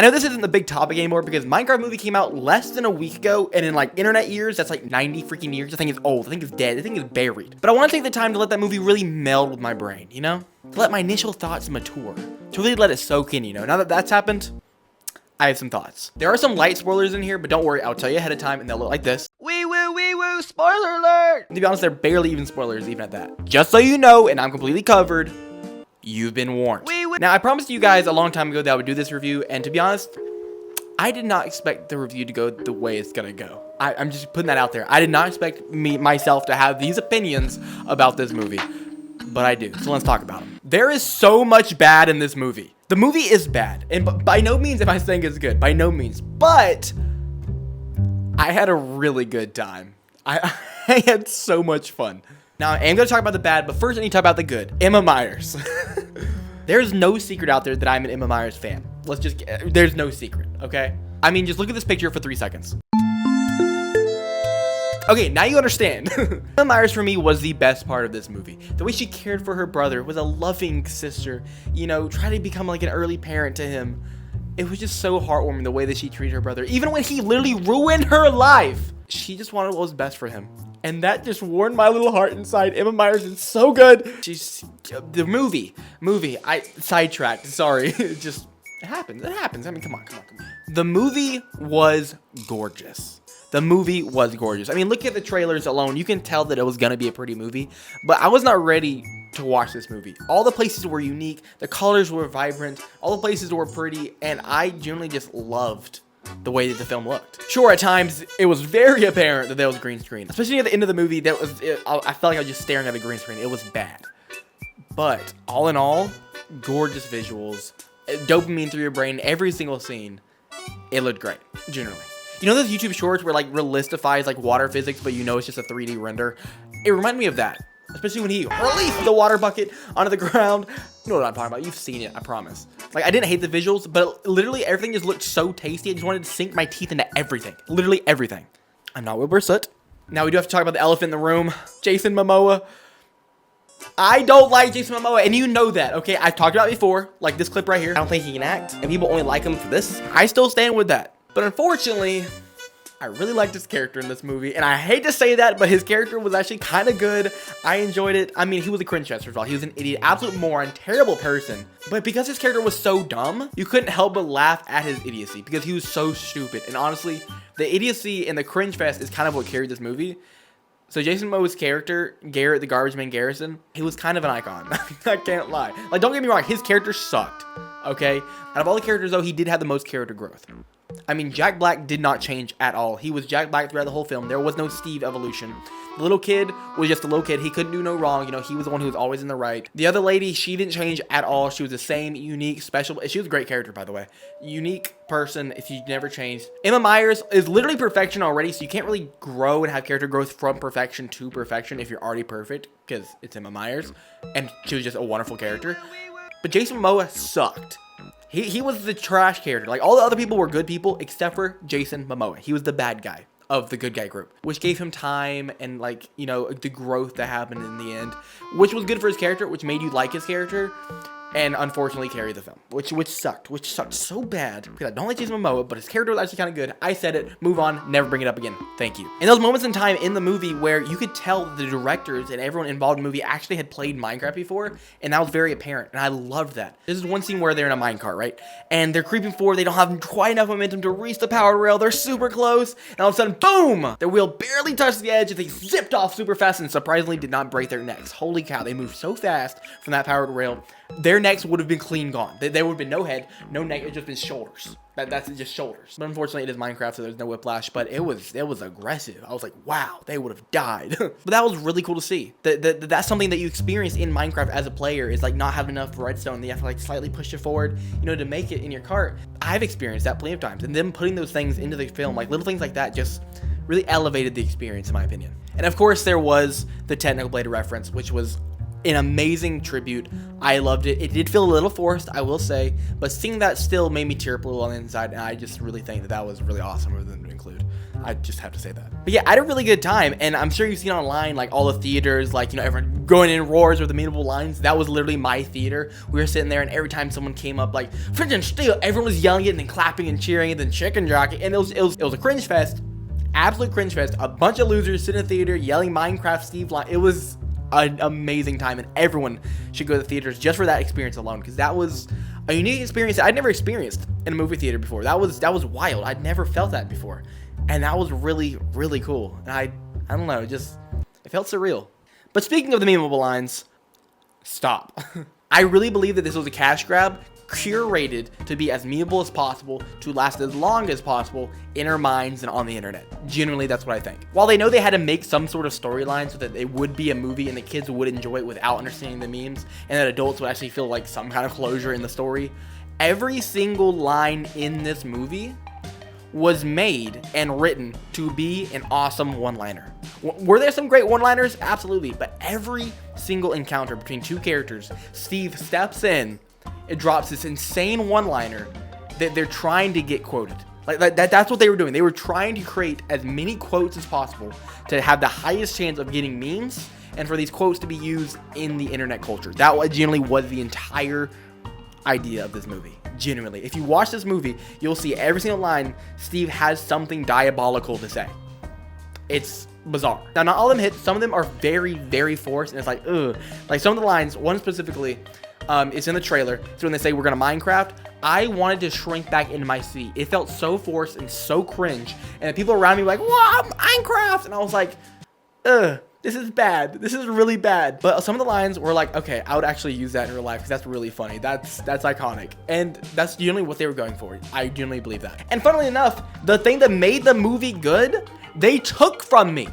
I know this isn't the big topic anymore because Minecraft movie came out less than a week ago, and in like internet years, that's like 90 freaking years. The thing is old. The thing is dead. The thing is buried. But I want to take the time to let that movie really meld with my brain, you know? To let my initial thoughts mature. To really let it soak in, you know? Now that that's happened, I have some thoughts. There are some light spoilers in here, but don't worry, I'll tell you ahead of time, and they'll look like this. Wee woo, spoiler alert! To be honest, they're barely even spoilers, even at that. Just so you know, and I'm completely covered, you've been warned. Now, I promised you guys a long time ago that I would do this review, and to be honest, I did not expect the review to go the way it's gonna go. I'm just putting that out there. I did not expect myself to have these opinions about this movie, but I do, so let's talk about them. There is so much bad in this movie. The movie is bad, and by no means am I saying it's good, by no means, but I had a really good time. I had so much fun. Now, I am going to talk about the bad, but first I need to talk about the good. Emma Myers. There's no secret out there that I'm an Emma Myers fan. There's no secret, okay? I mean, just look at this picture for 3 seconds. Okay, now you understand. Emma Myers for me was the best part of this movie. The way she cared for her brother, was a loving sister, you know, tried to become like an early parent to him. It was just so heartwarming the way that she treated her brother. Even when he literally ruined her life, she just wanted what was best for him. And that just warmed my little heart inside. Emma Myers is so good. She's the movie, I sidetracked, sorry. It happens. I mean, come on. The movie was gorgeous. The movie was gorgeous. I mean, look at the trailers alone. You can tell that it was going to be a pretty movie, but I was not ready to watch this movie. All the places were unique. The colors were vibrant. All the places were pretty, and I genuinely just loved the way that the film looked. Sure, at times, it was very apparent that there was green screen. Especially at the end of the movie, I felt like I was just staring at a green screen. It was bad. But, all in all, gorgeous visuals. Dopamine through your brain, every single scene. It looked great, generally. You know those YouTube shorts where like realistifies like water physics, but you know it's just a 3D render? It reminded me of that. Especially when he released the water bucket onto the ground. You know what I'm talking about. You've seen it, I promise. Like, I didn't hate the visuals, but literally everything just looked so tasty. I just wanted to sink my teeth into everything. Literally everything. I'm not Wilbur Soot. Now we do have to talk about the elephant in the room. Jason Momoa. I don't like Jason Momoa, and you know that, okay? I've talked about it before, like this clip right here. I don't think he can act, and people only like him for this. I still stand with that. But unfortunately, I really liked his character in this movie, and I hate to say that, but his character was actually kind of good. I enjoyed it. I mean, he was a cringe fest, first of all. He was an idiot, absolute moron, terrible person. But because his character was so dumb, you couldn't help but laugh at his idiocy because he was so stupid. And honestly, the idiocy and the cringe fest is kind of what carried this movie. So Jason Momoa's character, Garrett the Garbage Man Garrison, he was kind of an icon. I can't lie. Like, don't get me wrong, his character sucked, okay? Out of all the characters, though, he did have the most character growth. I mean, Jack Black did not change at all. He was Jack Black throughout the whole film. There was no Steve evolution. The little kid was just a little kid. He couldn't do no wrong. You know, he was the one who was always in the right. The other lady, she didn't change at all. She was the same, unique, special. She was a great character, by the way. Unique person, if you never changed. Emma Myers is literally perfection already, so you can't really grow and have character growth from perfection to perfection if you're already perfect, because it's Emma Myers, and she was just a wonderful character. But Jason Momoa sucked. He was the trash character. Like, all the other people were good people except for Jason Momoa. He was the bad guy of the good guy group, which gave him time and, like, you know, the growth that happened in the end, which was good for his character, which made you like his character, and unfortunately carried the film, which sucked so bad, because I don't like Jason Momoa, but his character was actually kind of good. I said it, move on, never bring it up again. Thank you. And those moments in time in the movie where you could tell the directors and everyone involved in the movie actually had played Minecraft before, and that was very apparent, and I loved that. This is one scene where they're in a minecart, right? And they're creeping forward, they don't have quite enough momentum to reach the power rail, they're super close, and all of a sudden, boom! Their wheel barely touched the edge, and they zipped off super fast and surprisingly did not break their necks. Holy cow, they moved so fast from that powered rail. Their necks would have been clean gone. There would have been no head, no neck, it would just been shoulders. That's just shoulders. But unfortunately, it is Minecraft, so there's no whiplash, but it was aggressive. I was like, wow, they would have died. But that was really cool to see. That's something that you experience in Minecraft as a player, is like not having enough redstone. You have to like slightly push it forward, you know, to make it in your cart. I've experienced that plenty of times. And them putting those things into the film, like little things like that, just really elevated the experience, in my opinion. And of course, there was the technical blade reference, which was an amazing tribute. I loved it. It did feel a little forced, I will say, but seeing that still made me tear up a little on the inside, and I just really think that was really awesome of them to include. I just have to say that. But yeah, I had a really good time, and I'm sure you've seen online, like, all the theaters, like, you know, everyone going in roars with the meanable lines. That was literally my theater. We were sitting there, and every time someone came up, like, freaking steel, everyone was yelling it and then clapping and cheering and then chicken jockey, and it was a cringe fest. Absolute cringe fest. A bunch of losers sitting in the theater yelling Minecraft Steve line. It was an amazing time, and everyone should go to the theaters just for that experience alone, because that was a unique experience that I'd never experienced in a movie theater before. That was wild. I'd never felt that before, and that was really, really cool. And I don't know, it felt surreal. But speaking of the memeable lines, stop. I really believe that this was a cash grab, curated to be as memeable as possible, to last as long as possible in our minds and on the internet. Genuinely, that's what I think. While they know they had to make some sort of storyline so that it would be a movie and the kids would enjoy it without understanding the memes, and that adults would actually feel like some kind of closure in the story, every single line in this movie was made and written to be an awesome one-liner. Were there some great one-liners? Absolutely. But every single encounter between two characters, Steve steps in, it drops this insane one-liner that they're trying to get quoted. Like that's what they were doing. They were trying to create as many quotes as possible to have the highest chance of getting memes and for these quotes to be used in the internet culture. That generally was the entire idea of this movie. Genuinely. If you watch this movie, you'll see every single line, Steve has something diabolical to say. It's bizarre. Now, not all of them hit. Some of them are very, very forced, and it's like, ugh. Like some of the lines, one specifically, it's in the trailer. So when they say we're gonna Minecraft, I wanted to shrink back into my seat. It felt so forced and so cringe. And the people around me were like, wow, Minecraft! And I was like, ugh, this is bad. This is really bad. But some of the lines were like, okay, I would actually use that in real life because that's really funny. That's iconic. And that's generally what they were going for. I genuinely believe that. And funnily enough, the thing that made the movie good, they took from me.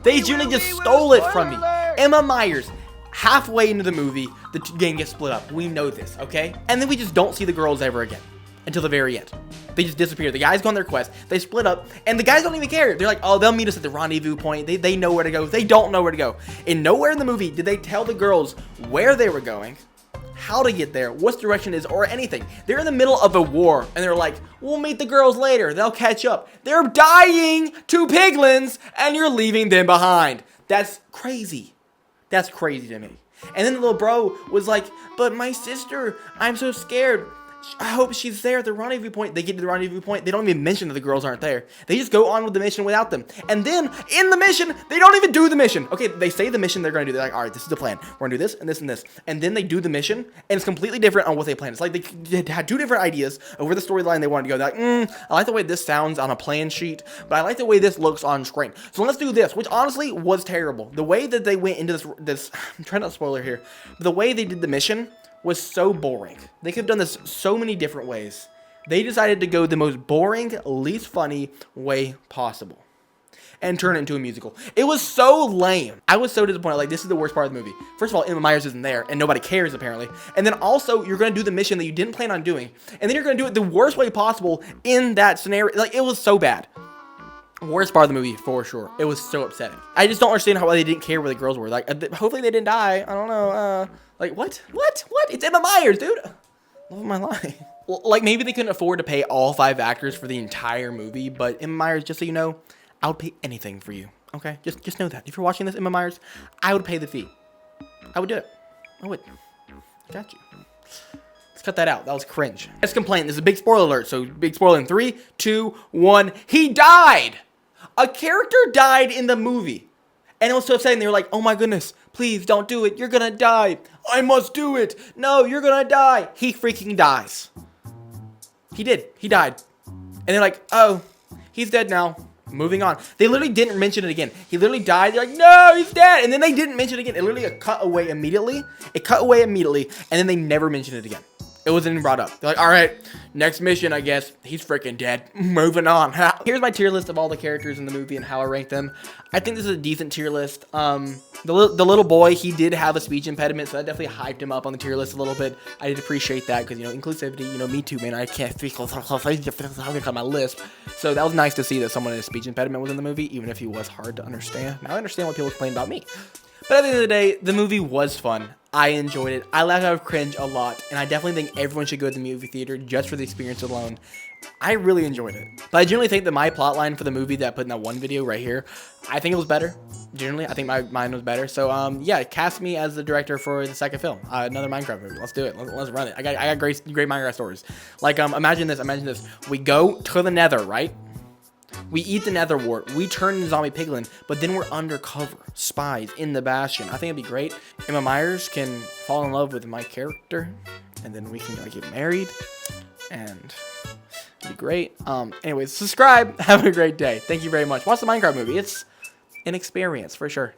They genuinely just stole it from me. Emma Myers. Halfway into the movie, the gang gets split up. We know this, okay? And then we just don't see the girls ever again until the very end. They just disappear. The guys go on their quest. They split up, and the guys don't even care. They're like, oh, they'll meet us at the rendezvous point. They know where to go. They don't know where to go. And nowhere in the movie did they tell the girls where they were going, how to get there, what direction is, or anything. They're in the middle of a war, and they're like, we'll meet the girls later. They'll catch up. They're dying to piglins, and you're leaving them behind. That's crazy. That's crazy to me. And then the little bro was like, but my sister, I'm so scared. I hope she's there at the rendezvous point. They get to the rendezvous point. They don't even mention that the girls aren't there. They just go on with the mission without them. And then in the mission, they don't even do the mission. Okay, they say the mission they're going to do. They're like, all right, this is the plan. We're going to do this and this and this. And then they do the mission, and it's completely different on what they planned. It's like they had two different ideas of where the storyline they wanted to go. They're like, I like the way this sounds on a plan sheet, but I like the way this looks on screen. So let's do this, which honestly was terrible. The way that they went into this I'm trying not to spoiler here, but the way they did the mission was so boring. They could have done this so many different ways. They decided to go the most boring, least funny way possible and turn it into a musical. It was so lame. I was so disappointed. Like, this is the worst part of the movie. First of all, Emma Myers isn't there, and nobody cares, apparently. And then also, you're going to do the mission that you didn't plan on doing, and then you're going to do it the worst way possible in that scenario. Like, it was so bad. Worst part of the movie, for sure. It was so upsetting. I just don't understand how they didn't care where the girls were. Like, hopefully they didn't die. I don't know. Like, what? It's Emma Myers, dude. Love of my life. Well, like, maybe they couldn't afford to pay all 5 actors for the entire movie, but Emma Myers, just so you know, I would pay anything for you, okay? Just know that. If you're watching this, Emma Myers, I would pay the fee. I would do it. I would. Got you. Let's cut that out. That was cringe. Let's complain. This is a big spoiler alert, so big spoiler in 3, 2, 1. He died! A character died in the movie. And it was so upsetting. They were like, oh my goodness, please don't do it. You're gonna die. I must do it. No, you're gonna die. He freaking dies. He did. He died. And they're like, oh, he's dead now. Moving on. They literally didn't mention it again. He literally died. They're like, no, he's dead. And then they didn't mention it again. It literally cut away immediately. It cut away immediately. And then they never mentioned it again. It wasn't even brought up. They're like, all right, next mission, I guess. He's freaking dead. Moving on. Here's my tier list of all the characters in the movie and how I rank them. I think this is a decent tier list. The little boy, he did have a speech impediment, so that definitely hyped him up on the tier list a little bit. I did appreciate that because, you know, inclusivity, you know, me too, man. I can't speak on my lisp. So that was nice to see that someone with a speech impediment was in the movie, even if he was hard to understand. Now I understand what people complain about me. But at the end of the day, the movie was fun. I enjoyed it. I laughed out of cringe a lot, and I definitely think everyone should go to the movie theater just for the experience alone. I really enjoyed it. But I generally think that my plotline for the movie that I put in that one video right here, I think it was better. Generally, I think mine was better. So, yeah, cast me as the director for the second film. Another Minecraft movie. Let's do it. Let's run it. I got great Minecraft stories. Like, imagine this. We go to the nether, right? We eat the nether wart. We turn into zombie piglin, but then we're undercover spies in the bastion. I think it'd be great. Emma Myers can fall in love with my character, and then we can like get married, and it'd be great. Anyways, subscribe. Have a great day. Thank you very much. Watch the Minecraft movie. It's an experience for sure.